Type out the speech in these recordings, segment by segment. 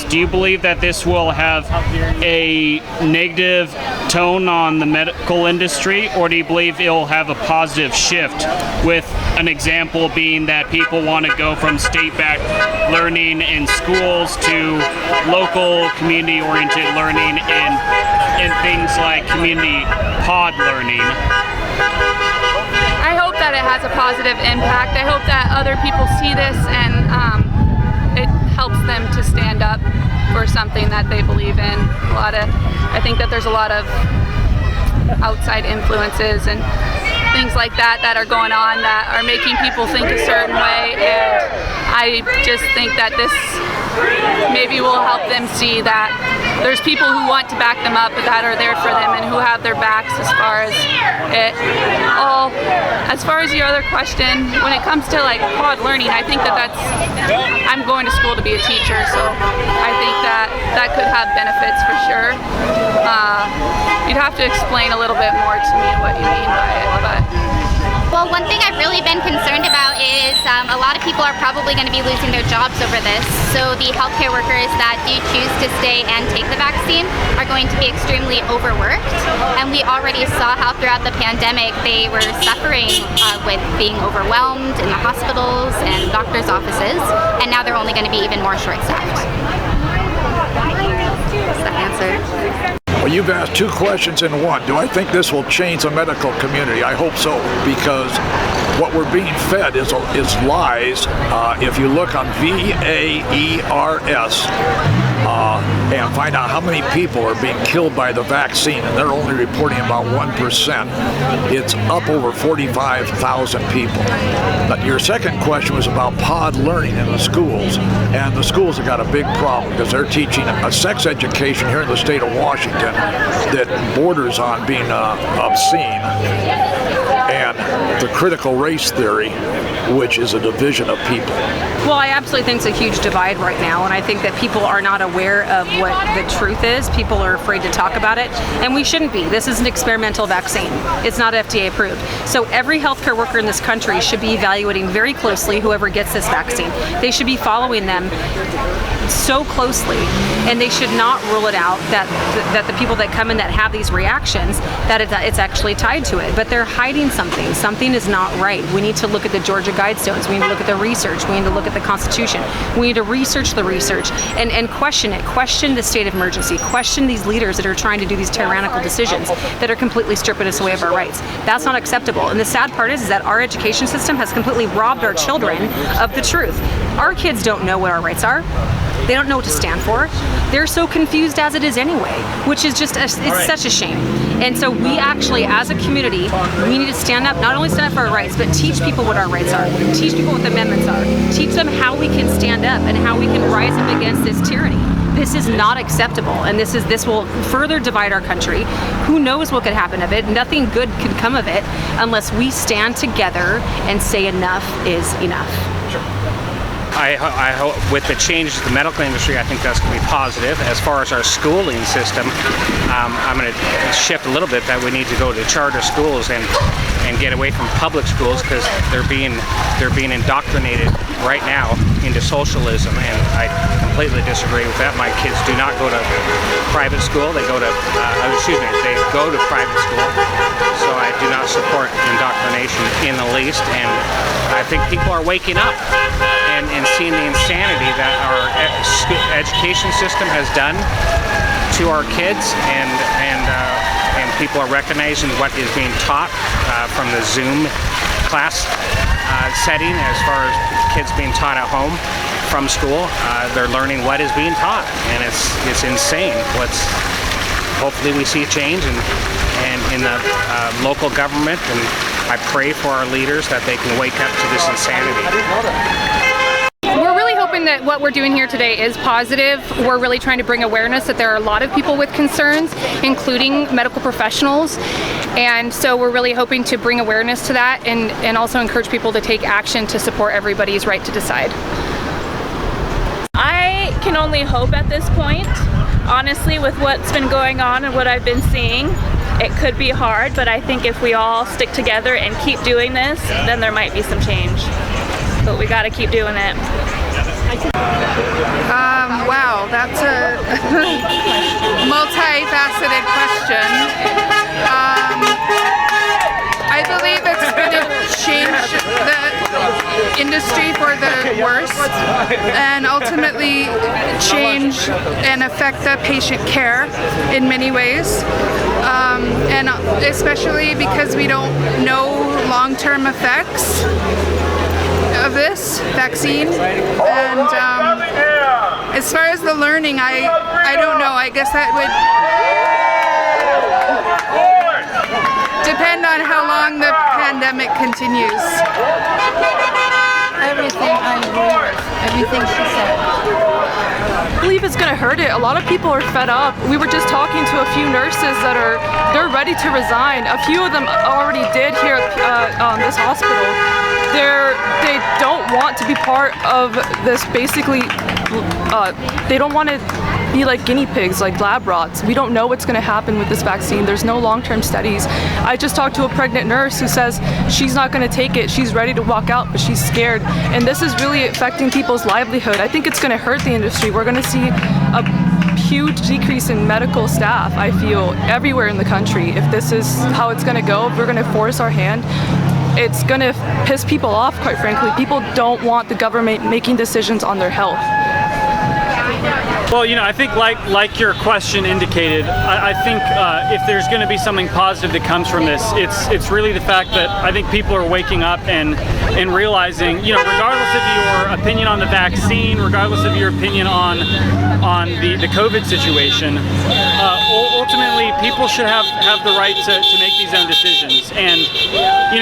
is, do you believe that this will have a negative tone on the medical industry, or do you believe it will have a positive shift, with an example being that people want to go from state-backed learning in schools to local community-oriented learning and things like community pod learning? I hope that it has a positive impact. I hope that other people see this and it helps them to stand up for something that they believe in. I think that there's a lot of outside influences and things like that are going on that are making people think a certain way, and I just think that this maybe will help them see that there's people who want to back them up, that are there for them and who have their backs as far as it all. As far as your other question, when it comes to like pod learning, I think that's, I'm going to school to be a teacher, so I think that could have benefits for sure. You'd have to explain a little bit more to me what you mean by it, but. Well, one thing I've really been concerned about is a lot of people are probably going to be losing their jobs over this. So the healthcare workers that do choose to stay and take the vaccine are going to be extremely overworked. And we already saw how throughout the pandemic they were suffering with being overwhelmed in the hospitals and doctors' offices. And now they're only going to be even more short-staffed. That's the answer. Well, you've asked two questions in one. Do I think this will change the medical community? I hope so, because what we're being fed is lies. If you look on VAERS and find out how many people are being killed by the vaccine, and they're only reporting about 1%, it's up over 45,000 people. But your second question was about pod learning in the schools, and the schools have got a big problem because they're teaching a sex education here in the state of Washington that borders on being obscene, and the critical race theory, which is a division of people. Well, I absolutely think it's a huge divide right now, and I think that people are not aware of what the truth is. People are afraid to talk about it, and we shouldn't be. This is an experimental vaccine. It's not FDA approved. So every healthcare worker in this country should be evaluating very closely whoever gets this vaccine. They should be following them so closely, and they should not rule it out that the people that come in that have these reactions, that it's actually tied to it. But they're hiding something. Something is not right. We need to look at the Georgia Guidestones. We need to look at the research. We need to look at the Constitution. We need to research the research and question it. Question the state of emergency. Question these leaders that are trying to do these tyrannical decisions that are completely stripping us away of our rights. That's not acceptable. And the sad part is that our education system has completely robbed our children of the truth. Our kids don't know what our rights are. They don't know what to stand for. They're so confused as it is anyway, which is just, it's such a shame. And so we actually, as a community, we need to stand up, not only stand up for our rights, but teach people what our rights are. Teach people what the amendments are. Teach them how we can stand up and how we can rise up against this tyranny. This is not acceptable, and this will further divide our country. Who knows what could happen of it? Nothing good could come of it unless we stand together and say enough is enough. I hope with the changes to the medical industry, I think that's going to be positive. As far as our schooling system, I'm going to shift a little bit that we need to go to charter schools and get away from public schools, because they're being indoctrinated right now into socialism, and I completely disagree with that. My kids do not go to private school. They go to they go to private school, so I do not support indoctrination in the least. And I think people are waking up and seeing the insanity that our education system has done to our kids, and people are recognizing what is being taught from the Zoom class setting. As far as kids being taught at home from school, they're learning what is being taught, and it's insane. Hopefully we see a change in the local government, and I pray for our leaders that they can wake up to this insanity. We're really hoping that what we're doing here today is positive. We're really trying to bring awareness that there are a lot of people with concerns, including medical professionals. And so we're really hoping to bring awareness to that and also encourage people to take action to support everybody's right to decide. I can only hope at this point, honestly, with what's been going on and what I've been seeing. It could be hard, but I think if we all stick together and keep doing this, then there might be some change. But we got to keep doing it. Wow, that's a multifaceted question. I believe it's going to change the industry for the worse and ultimately change and affect the patient care in many ways. And especially because we don't know long-term effects of this vaccine. And as far as the learning, I don't know. I guess that would depend on how long the pandemic continues. Everything I agree with. Everything she said. I believe it's going to hurt it. A lot of people are fed up. We were just talking to a few nurses that they're ready to resign. A few of them already did here at this hospital. They don't want to be part of this. Basically, they don't want to be like guinea pigs, like lab rats. We don't know what's going to happen with this vaccine. There's no long-term studies. I just talked to a pregnant nurse who says she's not going to take it. She's ready to walk out, but she's scared. And this is really affecting people's livelihood. I think it's going to hurt the industry. We're going to see a huge decrease in medical staff, I feel, everywhere in the country. If this is how it's going to go, if we're going to force our hand, it's going to piss people off, quite frankly. People don't want the government making decisions on their health. Well, I think like your question indicated, I think if there's going to be something positive that comes from this, it's really the fact that I think people are waking up and realizing, regardless of your opinion on the vaccine, regardless of your opinion on the COVID situation, ultimately people should have the right to make these own decisions. And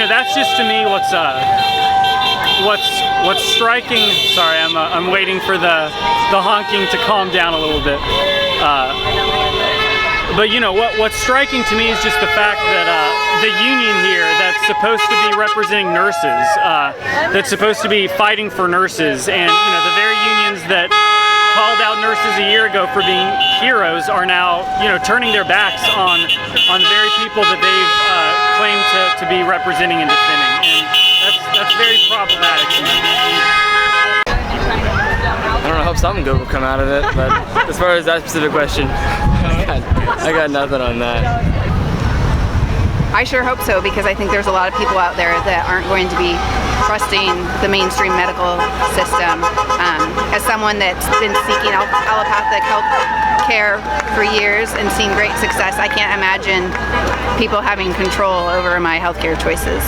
that's just to me what's striking. Sorry, I'm waiting for the honking to calm down a little bit. But what's striking to me is just the fact that the union here that's supposed to be representing nurses, that's supposed to be fighting for nurses, and the very unions that called out nurses a year ago for being heroes are now turning their backs on the very people that they've claimed to be representing and defending. And that's very problematic to me. I don't know, I hope something good will come out of it, but as far as that specific question, I got nothing on that. I sure hope so, because I think there's a lot of people out there that aren't going to be trusting the mainstream medical system. As someone that's been seeking allopathic health care for years and seen great success, I can't imagine people having control over my healthcare choices.